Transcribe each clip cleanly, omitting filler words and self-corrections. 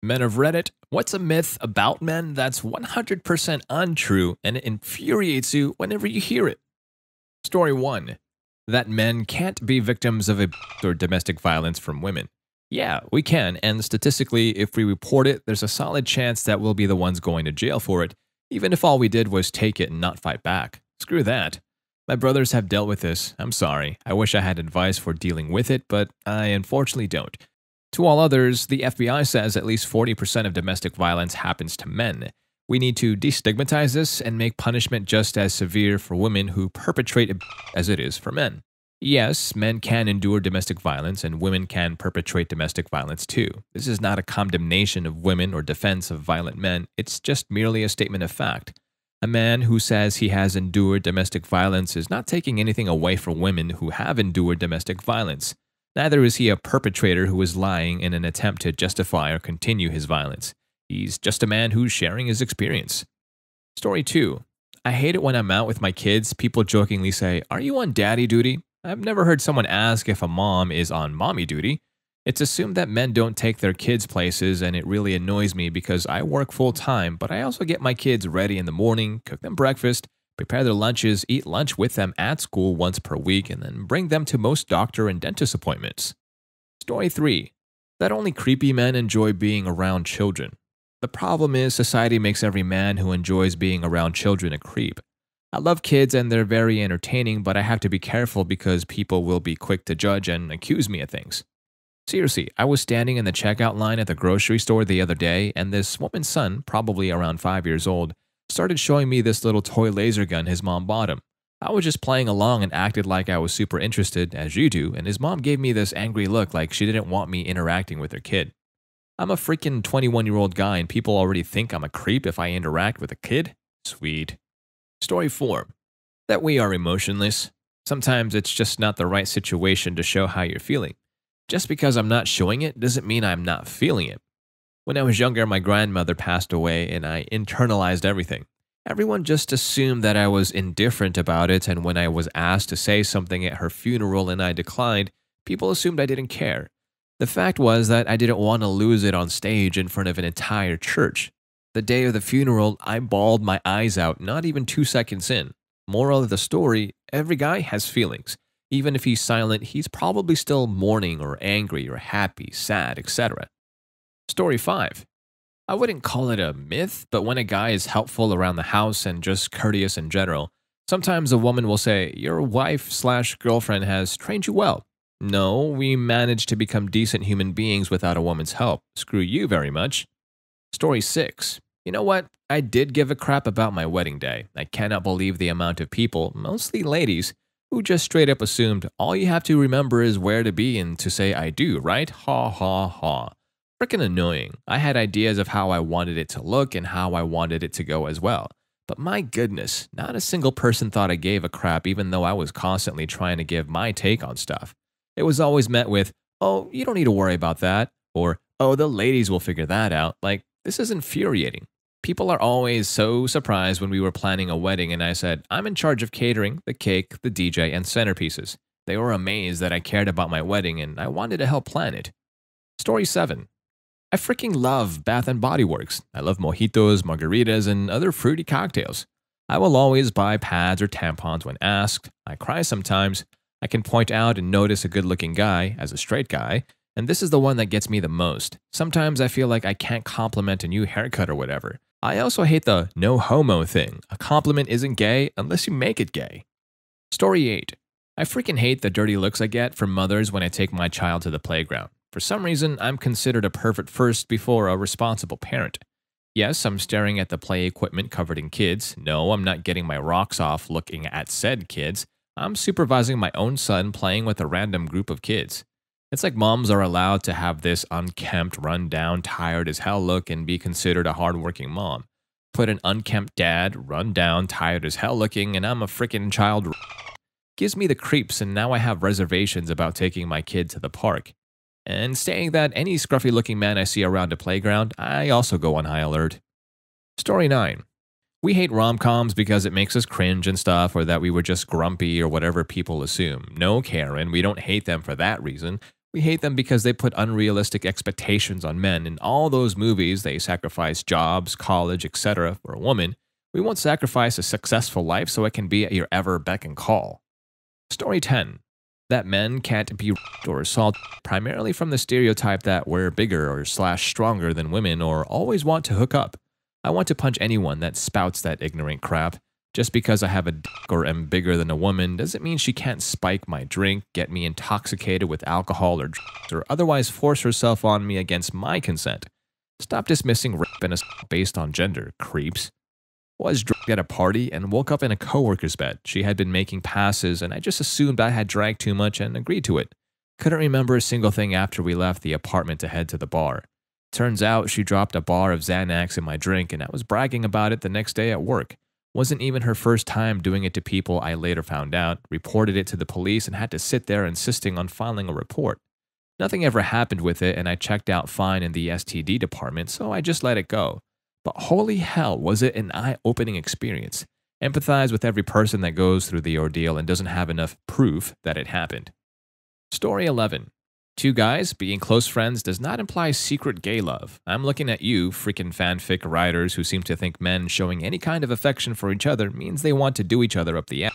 Men of Reddit, what's a myth about men that's 100% untrue and it infuriates you whenever you hear it? Story 1. That men can't be victims of abuse or domestic violence from women. Yeah, we can, and statistically, if we report it, there's a solid chance that we'll be the ones going to jail for it, even if all we did was take it and not fight back. Screw that. My brothers have dealt with this. I'm sorry. I wish I had advice for dealing with it, but I unfortunately don't. To all others, the FBI says at least 40% of domestic violence happens to men. We need to destigmatize this and make punishment just as severe for women who perpetrate abuse as it is for men. Yes, men can endure domestic violence and women can perpetrate domestic violence too. This is not a condemnation of women or defense of violent men, it's just merely a statement of fact. A man who says he has endured domestic violence is not taking anything away from women who have endured domestic violence. Neither is he a perpetrator who is lying in an attempt to justify or continue his violence. He's just a man who's sharing his experience. Story 2. I hate it when I'm out with my kids, people jokingly say, "Are you on daddy duty?" I've never heard someone ask if a mom is on mommy duty. It's assumed that men don't take their kids places, and it really annoys me because I work full-time, but I also get my kids ready in the morning, cook them breakfast, prepare their lunches, eat lunch with them at school once per week, and then bring them to most doctor and dentist appointments. Story 3. That only creepy men enjoy being around children. The problem is society makes every man who enjoys being around children a creep. I love kids and they're very entertaining, but I have to be careful because people will be quick to judge and accuse me of things. Seriously, I was standing in the checkout line at the grocery store the other day, and this woman's son, probably around 5 years old, started showing me this little toy laser gun his mom bought him. I was just playing along and acted like I was super interested, as you do, and his mom gave me this angry look like she didn't want me interacting with her kid. I'm a freaking 21-year-old guy and people already think I'm a creep if I interact with a kid? Sweet. Story 4. That we are emotionless. Sometimes it's just not the right situation to show how you're feeling. Just because I'm not showing it doesn't mean I'm not feeling it. When I was younger, my grandmother passed away and I internalized everything. Everyone just assumed that I was indifferent about it, and when I was asked to say something at her funeral and I declined, people assumed I didn't care. The fact was that I didn't want to lose it on stage in front of an entire church. The day of the funeral, I bawled my eyes out not even 2 seconds in. Moral of the story, every guy has feelings. Even if he's silent, he's probably still mourning or angry or happy, sad, etc. Story 5. I wouldn't call it a myth, but when a guy is helpful around the house and just courteous in general, sometimes a woman will say, "Your wife/girlfriend has trained you well." No, we managed to become decent human beings without a woman's help. Screw you very much. Story 6. You know what? I did give a crap about my wedding day. I cannot believe the amount of people, mostly ladies, who just straight up assumed all you have to remember is where to be and to say "I do," right? Ha ha ha. Frickin' annoying. I had ideas of how I wanted it to look and how I wanted it to go as well. But my goodness, not a single person thought I gave a crap even though I was constantly trying to give my take on stuff. It was always met with, "Oh, you don't need to worry about that," or "Oh, the ladies will figure that out." Like, this is infuriating. People are always so surprised when we were planning a wedding and I said, "I'm in charge of catering, the cake, the DJ, and centerpieces." They were amazed that I cared about my wedding and I wanted to help plan it. Story 7. I freaking love Bath & Body Works. I love mojitos, margaritas, and other fruity cocktails. I will always buy pads or tampons when asked. I cry sometimes. I can point out and notice a good-looking guy, as a straight guy, and this is the one that gets me the most. Sometimes I feel like I can't compliment a new haircut or whatever. I also hate the "no homo" thing. A compliment isn't gay unless you make it gay. Story 8. I freaking hate the dirty looks I get from mothers when I take my child to the playground. For some reason, I'm considered a pervert first before a responsible parent. Yes, I'm staring at the play equipment covered in kids. No, I'm not getting my rocks off looking at said kids. I'm supervising my own son playing with a random group of kids. It's like moms are allowed to have this unkempt, run-down, tired-as-hell look and be considered a hard-working mom. Put an unkempt dad, run-down, tired-as-hell looking, and I'm a freaking child. Gives me the creeps, and now I have reservations about taking my kid to the park. And saying that any scruffy-looking man I see around a playground, I also go on high alert. Story 9. We hate rom-coms because it makes us cringe and stuff, or that we were just grumpy or whatever people assume. No, Karen, we don't hate them for that reason. We hate them because they put unrealistic expectations on men. In all those movies, they sacrifice jobs, college, etc. for a woman. We won't sacrifice a successful life so it can be at your ever beck and call. Story 10. That men can't be raped or assaulted primarily from the stereotype that we're bigger or stronger than women or always want to hook up. I want to punch anyone that spouts that ignorant crap. Just because I have a dick or am bigger than a woman doesn't mean she can't spike my drink, get me intoxicated with alcohol or drugs, or otherwise force herself on me against my consent. Stop dismissing rape and assault based on gender, creeps. Was drunk at a party and woke up in a coworker's bed. She had been making passes and I just assumed I had drank too much and agreed to it. Couldn't remember a single thing after we left the apartment to head to the bar. Turns out she dropped a bar of Xanax in my drink and I was bragging about it the next day at work. Wasn't even her first time doing it to people, I later found out, reported it to the police and had to sit there insisting on filing a report. Nothing ever happened with it and I checked out fine in the STD department, so I just let it go. But holy hell, was it an eye-opening experience. Empathize with every person that goes through the ordeal and doesn't have enough proof that it happened. Story 11. Two guys being close friends does not imply secret gay love. I'm looking at you, freaking fanfic writers who seem to think men showing any kind of affection for each other means they want to do each other up the ass.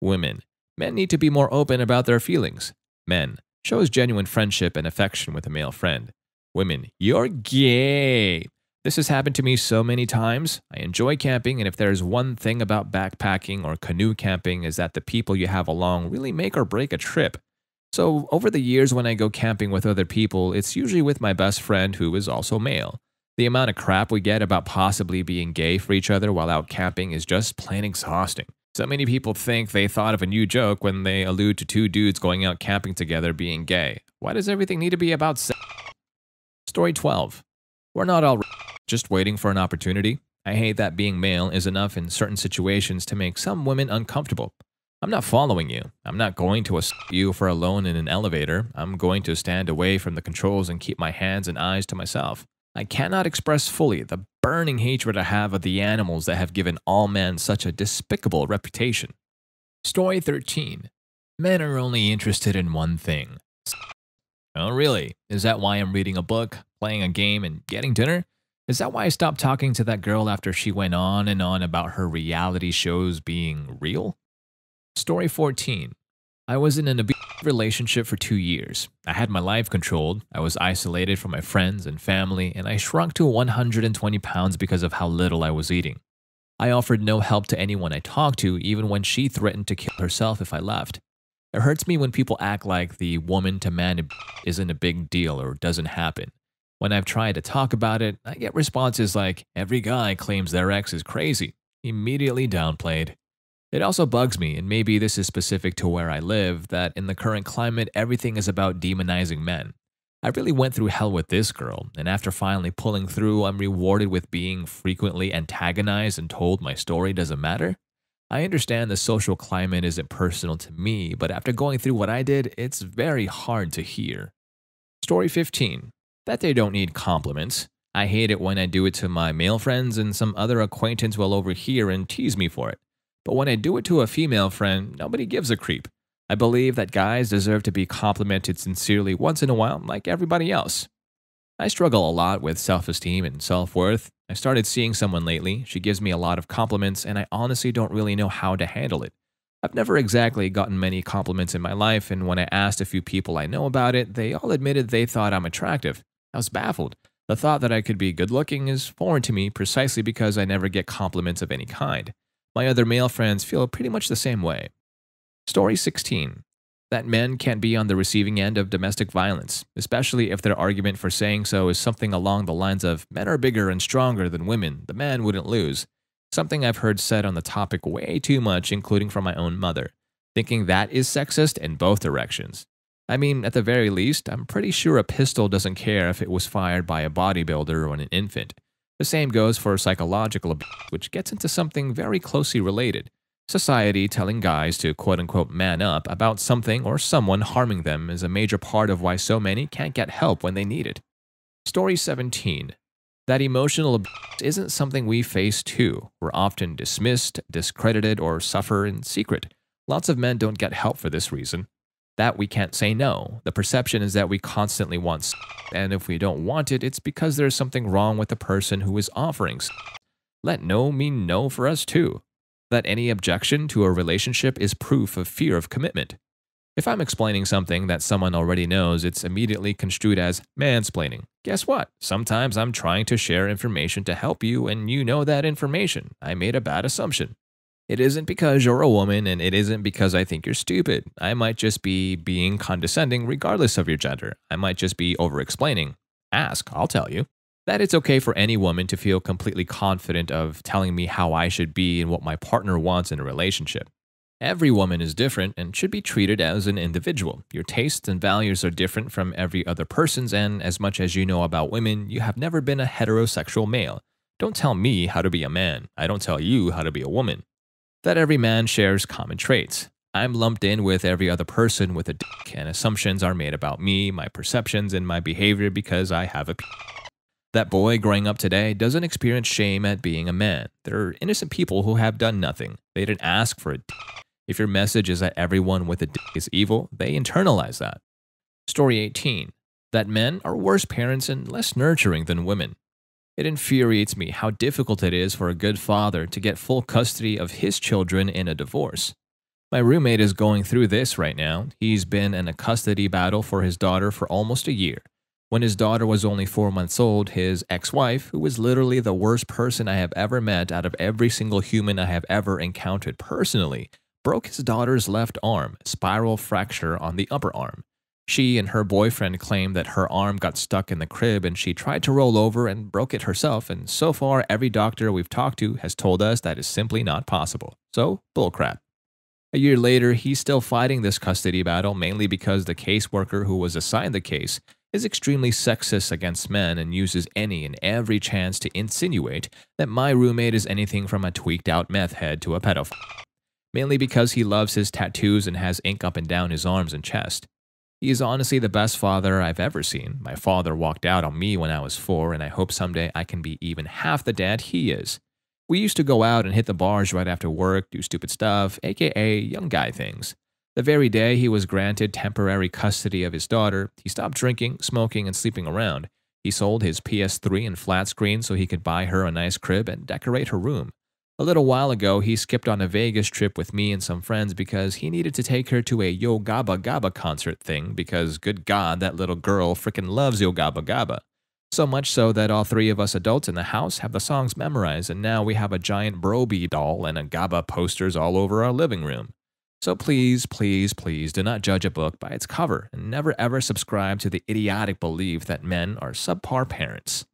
Women. Men need to be more open about their feelings. Men. Shows genuine friendship and affection with a male friend. Women. You're gay. This has happened to me so many times. I enjoy camping, and if there's one thing about backpacking or canoe camping is that the people you have along really make or break a trip. So over the years when I go camping with other people, it's usually with my best friend who is also male. The amount of crap we get about possibly being gay for each other while out camping is just plain exhausting. So many people think they thought of a new joke when they allude to two dudes going out camping together being gay. Why does everything need to be about sex? Story 12. We're not all just waiting for an opportunity. I hate that being male is enough in certain situations to make some women uncomfortable. I'm not following you. I'm not going to assault you for alone in an elevator. I'm going to stand away from the controls and keep my hands and eyes to myself. I cannot express fully the burning hatred I have of the animals that have given all men such a despicable reputation. Story 13. Men are only interested in one thing. Oh, really? Is that why I'm reading a book, playing a game, and getting dinner? Is that why I stopped talking to that girl after she went on and on about her reality shows being real? Story 14. I was in an abusive relationship for 2 years. I had my life controlled, I was isolated from my friends and family, and I shrunk to 120 pounds because of how little I was eating. I offered no help to anyone I talked to, even when she threatened to kill herself if I left. It hurts me when people act like the woman-to-man isn't a big deal or doesn't happen. When I've tried to talk about it, I get responses like, every guy claims their ex is crazy. Immediately downplayed. It also bugs me, and maybe this is specific to where I live, that in the current climate, everything is about demonizing men. I really went through hell with this girl, and after finally pulling through, I'm rewarded with being frequently antagonized and told my story doesn't matter. I understand the social climate isn't personal to me, but after going through what I did, it's very hard to hear. Story 15. That they don't need compliments. I hate it when I do it to my male friends and some other acquaintance will overhear and tease me for it. But when I do it to a female friend, nobody gives a creep. I believe that guys deserve to be complimented sincerely once in a while, like everybody else. I struggle a lot with self-esteem and self-worth. I started seeing someone lately. She gives me a lot of compliments, and I honestly don't really know how to handle it. I've never exactly gotten many compliments in my life, and when I asked a few people I know about it, they all admitted they thought I'm attractive. I was baffled. The thought that I could be good-looking is foreign to me precisely because I never get compliments of any kind. My other male friends feel pretty much the same way. Story 16. That men can't be on the receiving end of domestic violence, especially if their argument for saying so is something along the lines of, men are bigger and stronger than women, the man wouldn't lose. Something I've heard said on the topic way too much, including from my own mother, thinking that is sexist in both directions. I mean, at the very least, I'm pretty sure a pistol doesn't care if it was fired by a bodybuilder or an infant. The same goes for psychological abuse, which gets into something very closely related. Society telling guys to quote-unquote man up about something or someone harming them is a major part of why so many can't get help when they need it. Story 17. That emotional abuse isn't something we face too. We're often dismissed, discredited, or suffer in secret. Lots of men don't get help for this reason. that we can't say no. The perception is that we constantly want sex, and if we don't want it, it's because there's something wrong with the person who is offering sex. Let no mean no for us too. That any objection to a relationship is proof of fear of commitment. If I'm explaining something that someone already knows, it's immediately construed as mansplaining. Guess what? Sometimes I'm trying to share information to help you, and you know that information. I made a bad assumption. It isn't because you're a woman, and it isn't because I think you're stupid. I might just be being condescending regardless of your gender. I might just be over-explaining. Ask, I'll tell you. That it's okay for any woman to feel completely confident of telling me how I should be and what my partner wants in a relationship. Every woman is different and should be treated as an individual. Your tastes and values are different from every other person's, and as much as you know about women, you have never been a heterosexual male. Don't tell me how to be a man. I don't tell you how to be a woman. That every man shares common traits. I'm lumped in with every other person with a dick, and assumptions are made about me, my perceptions, and my behavior because I have a p. That boy growing up today doesn't experience shame at being a man. They're innocent people who have done nothing. They didn't ask for a dick. If your message is that everyone with a dick is evil, they internalize that. Story 18. That men are worse parents and less nurturing than women. It infuriates me how difficult it is for a good father to get full custody of his children in a divorce. My roommate is going through this right now. He's been in a custody battle for his daughter for almost a year. When his daughter was only 4 months old, his ex-wife, who was literally the worst person I have ever met out of every single human I have ever encountered personally, broke his daughter's left arm, spiral fracture on the upper arm. She and her boyfriend claimed that her arm got stuck in the crib and she tried to roll over and broke it herself, and so far every doctor we've talked to has told us that is simply not possible. So, bullcrap. A year later, he's still fighting this custody battle mainly because the caseworker who was assigned the case is extremely sexist against men and uses any and every chance to insinuate that my roommate is anything from a tweaked out meth head to a pedophile. Mainly because he loves his tattoos and has ink up and down his arms and chest. He is honestly the best father I've ever seen. My father walked out on me when I was 4, and I hope someday I can be even half the dad he is. We used to go out and hit the bars right after work, do stupid stuff, aka young guy things. The very day he was granted temporary custody of his daughter, he stopped drinking, smoking, and sleeping around. He sold his PS3 and flat screen so he could buy her a nice crib and decorate her room. A little while ago, he skipped on a Vegas trip with me and some friends because he needed to take her to a Yo Gabba Gabba concert thing because, good God, that little girl frickin' loves Yo Gabba Gabba. So much so that all 3 of us adults in the house have the songs memorized, and now we have a giant Broby doll and a Gabba posters all over our living room. So please, please, please do not judge a book by its cover, and never ever subscribe to the idiotic belief that men are subpar parents.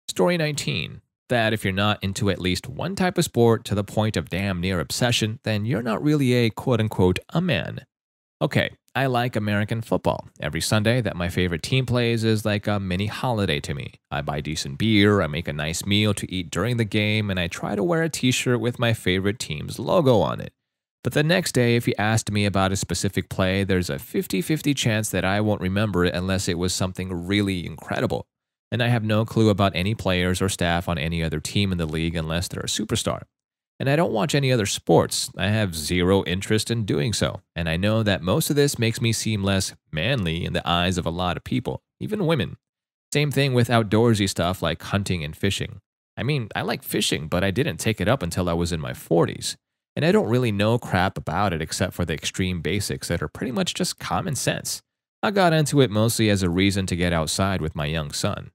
Story 19. That if you're not into at least one type of sport to the point of damn near obsession, then you're not really a quote-unquote a man. Okay, I like American football. Every Sunday that my favorite team plays is like a mini holiday to me. I buy decent beer, I make a nice meal to eat during the game, and I try to wear a t-shirt with my favorite team's logo on it. But the next day, if you asked me about a specific play, there's a 50-50 chance that I won't remember it unless it was something really incredible. And I have no clue about any players or staff on any other team in the league unless they're a superstar. And I don't watch any other sports. I have zero interest in doing so. And I know that most of this makes me seem less manly in the eyes of a lot of people, even women. Same thing with outdoorsy stuff like hunting and fishing. I mean, I like fishing, but I didn't take it up until I was in my 40s. And I don't really know crap about it except for the extreme basics that are pretty much just common sense. I got into it mostly as a reason to get outside with my young son.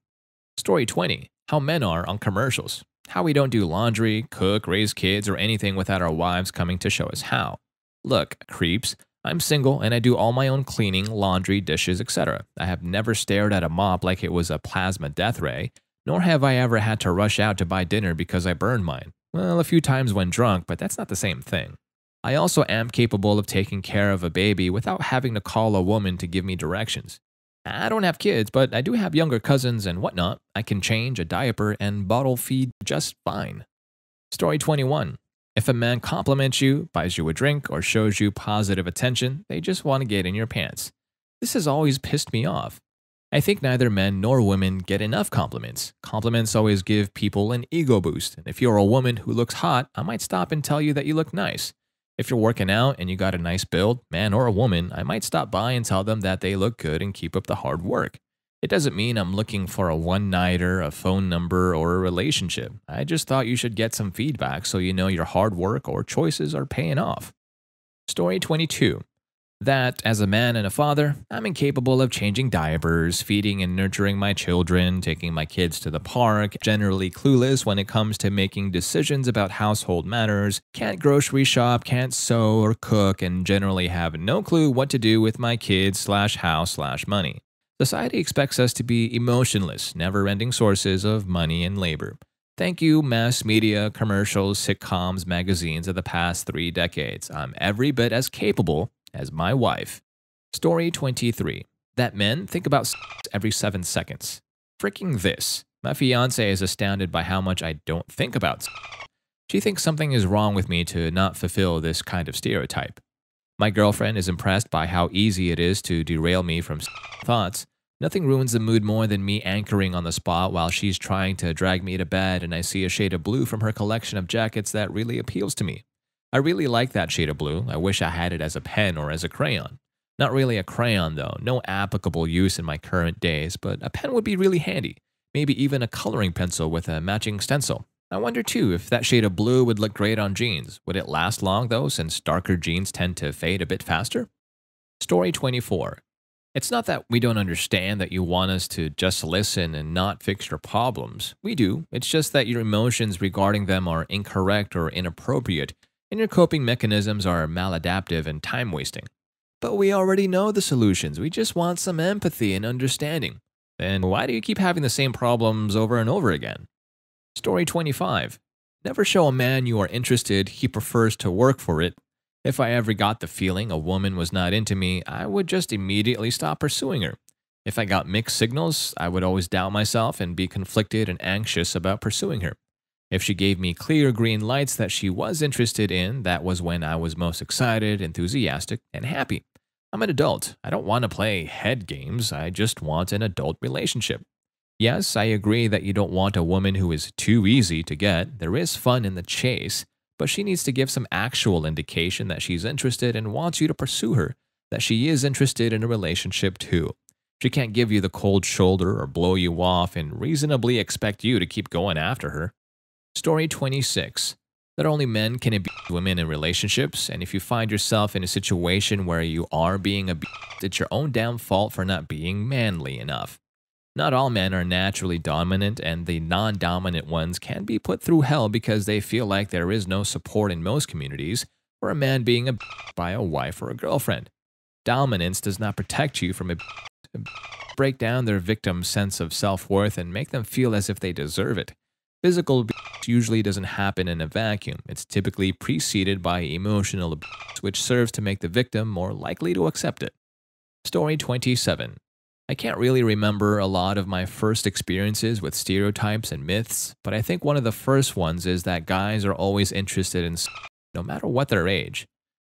Story 20. How men are on commercials. How we don't do laundry, cook, raise kids, or anything without our wives coming to show us how. Look, creeps, I'm single and I do all my own cleaning, laundry, dishes, etc. I have never stared at a mop like it was a plasma death ray, nor have I ever had to rush out to buy dinner because I burned mine. Well, a few times when drunk, but that's not the same thing. I also am capable of taking care of a baby without having to call a woman to give me directions. I don't have kids, but I do have younger cousins and whatnot. I can change a diaper and bottle feed just fine. Story 21. If a man compliments you, buys you a drink, or shows you positive attention, they just want to get in your pants. This has always pissed me off. I think neither men nor women get enough compliments. Compliments always give people an ego boost, and if you're a woman who looks hot, I might stop and tell you that you look nice. If you're working out and you got a nice build, man or a woman, I might stop by and tell them that they look good and keep up the hard work. It doesn't mean I'm looking for a one-nighter, a phone number, or a relationship. I just thought you should get some feedback so you know your hard work or choices are paying off. Story 22. That, as a man and a father, I'm incapable of changing diapers, feeding and nurturing my children, taking my kids to the park, generally clueless when it comes to making decisions about household matters, can't grocery shop, can't sew or cook, and generally have no clue what to do with my kids/house/money. Society expects us to be emotionless, never-ending sources of money and labor. Thank you, mass media, commercials, sitcoms, magazines of the past 3 decades. I'm every bit as capable as my wife. Story 23. That men think about sex every 7 seconds. Freaking this. My fiance is astounded by how much I don't think about sex. She thinks something is wrong with me to not fulfill this kind of stereotype. My girlfriend is impressed by how easy it is to derail me from thoughts. Nothing ruins the mood more than me anchoring on the spot while she's trying to drag me to bed and I see a shade of blue from her collection of jackets that really appeals to me. I really like that shade of blue. I wish I had it as a pen or as a crayon. Not really a crayon though, no applicable use in my current days, but a pen would be really handy. Maybe even a coloring pencil with a matching stencil. I wonder too if that shade of blue would look great on jeans. Would it last long though, since darker jeans tend to fade a bit faster? Story 24. It's not that we don't understand that you want us to just listen and not fix your problems. We do. It's just that your emotions regarding them are incorrect or inappropriate, and your coping mechanisms are maladaptive and time-wasting. But we already know the solutions. We just want some empathy and understanding. Then why do you keep having the same problems over and over again? Story 25. Never show a man you are interested, he prefers to work for it. If I ever got the feeling a woman was not into me, I would just immediately stop pursuing her. If I got mixed signals, I would always doubt myself and be conflicted and anxious about pursuing her. If she gave me clear green lights that she was interested in, that was when I was most excited, enthusiastic, and happy. I'm an adult. I don't want to play head games. I just want an adult relationship. Yes, I agree that you don't want a woman who is too easy to get. There is fun in the chase, but she needs to give some actual indication that she's interested and wants you to pursue her, that she is interested in a relationship too. She can't give you the cold shoulder or blow you off and reasonably expect you to keep going after her. Story 26. That only men can abuse women in relationships, and if you find yourself in a situation where you are being abused, it's your own damn fault for not being manly enough. Not all men are naturally dominant, and the non-dominant ones can be put through hell because they feel like there is no support in most communities for a man being abused by a wife or a girlfriend. Dominance does not protect you from abuse. Break down their victim's sense of self-worth and make them feel as if they deserve it. Physical abuse usually doesn't happen in a vacuum. It's typically preceded by emotional abuse, which serves to make the victim more likely to accept it. Story 27. I can't really remember a lot of my first experiences with stereotypes and myths, but I think one of the first ones is that guys are always interested in sex, no matter what their age.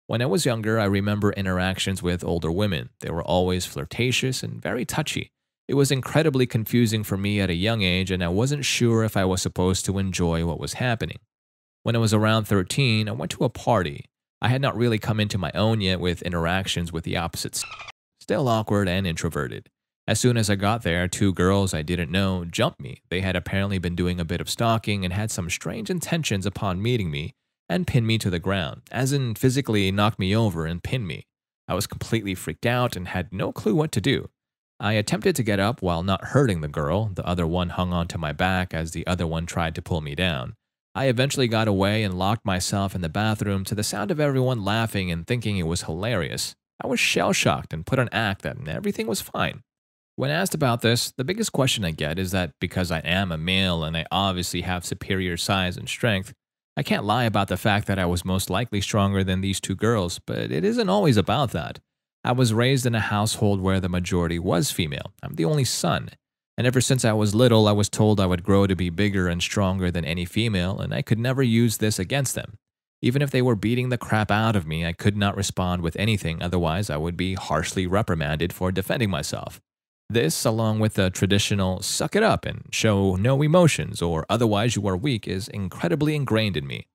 When I was younger, I remember interactions with older women. They were always flirtatious and very touchy. It was incredibly confusing for me at a young age, and I wasn't sure if I was supposed to enjoy what was happening. When I was around 13, I went to a party. I had not really come into my own yet with interactions with the opposite sex. Still awkward and introverted. As soon as I got there, 2 girls I didn't know jumped me. They had apparently been doing a bit of stalking and had some strange intentions upon meeting me and pinned me to the ground, as in physically knocked me over and pinned me. I was completely freaked out and had no clue what to do. I attempted to get up while not hurting the girl. The other one hung onto my back as the other one tried to pull me down. I eventually got away and locked myself in the bathroom to the sound of everyone laughing and thinking it was hilarious. I was shell-shocked and put on act that everything was fine. When asked about this, the biggest question I get is that because I am a male and I obviously have superior size and strength, I can't lie about the fact that I was most likely stronger than these 2 girls, but it isn't always about that. I was raised in a household where the majority was female. I'm the only son. And ever since I was little, I was told I would grow to be bigger and stronger than any female, and I could never use this against them. Even if they were beating the crap out of me, I could not respond with anything, otherwise I would be harshly reprimanded for defending myself. This, along with the traditional suck it up and show no emotions or otherwise you are weak, is incredibly ingrained in me.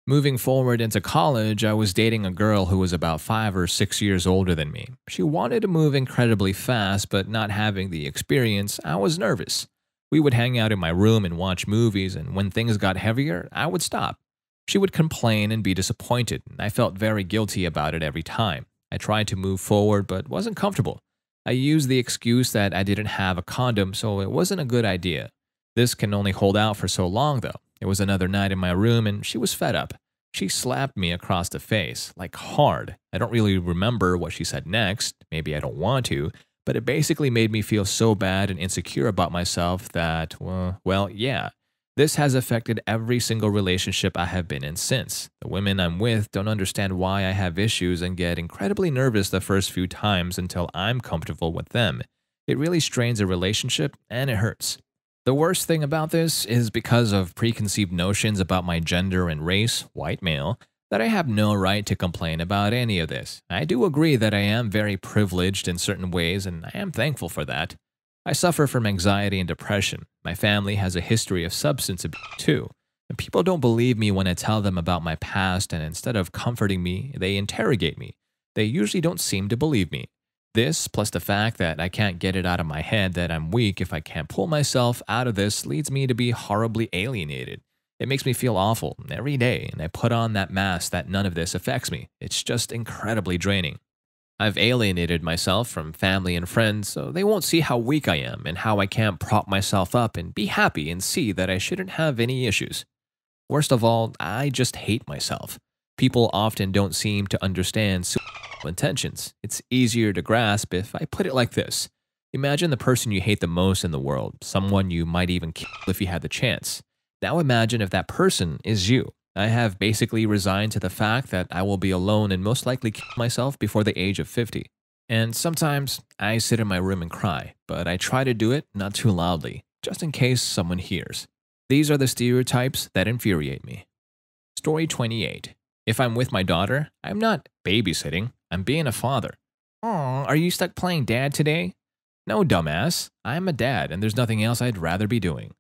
Moving forward into college, I was dating a girl who was about 5 or 6 years older than me. She wanted to move incredibly fast, but not having the experience, I was nervous. We would hang out in my room and watch movies, and when things got heavier, I would stop. She would complain and be disappointed, and I felt very guilty about it every time. I tried to move forward, but wasn't comfortable. I used the excuse that I didn't have a condom, so it wasn't a good idea. This can only hold out for so long, though. It was another night in my room, and she was fed up. She slapped me across the face, like hard. I don't really remember what she said next. Maybe I don't want to. But it basically made me feel so bad and insecure about myself that, well, yeah. This has affected every single relationship I have been in since. The women I'm with don't understand why I have issues and get incredibly nervous the first few times until I'm comfortable with them. It really strains a relationship, and it hurts. The worst thing about this is because of preconceived notions about my gender and race, white male, that I have no right to complain about any of this. I do agree that I am very privileged in certain ways, and I am thankful for that. I suffer from anxiety and depression. My family has a history of substance abuse too, and people don't believe me when I tell them about my past, and instead of comforting me, they interrogate me. They usually don't seem to believe me. This, plus the fact that I can't get it out of my head that I'm weak if I can't pull myself out of this, leads me to be horribly alienated. It makes me feel awful every day, and I put on that mask that none of this affects me. It's just incredibly draining. I've alienated myself from family and friends, so they won't see how weak I am and how I can't prop myself up and be happy and see that I shouldn't have any issues. Worst of all, I just hate myself. People often don't seem to understand suicidal intentions. It's easier to grasp if I put it like this. Imagine the person you hate the most in the world, someone you might even kill if you had the chance. Now imagine if that person is you. I have basically resigned to the fact that I will be alone and most likely kill myself before the age of 50. And sometimes I sit in my room and cry, but I try to do it not too loudly, just in case someone hears. These are the stereotypes that infuriate me. Story 28. If I'm with my daughter, I'm not babysitting, I'm being a father. Aw, are you stuck playing dad today? No, dumbass. I'm a dad and there's nothing else I'd rather be doing.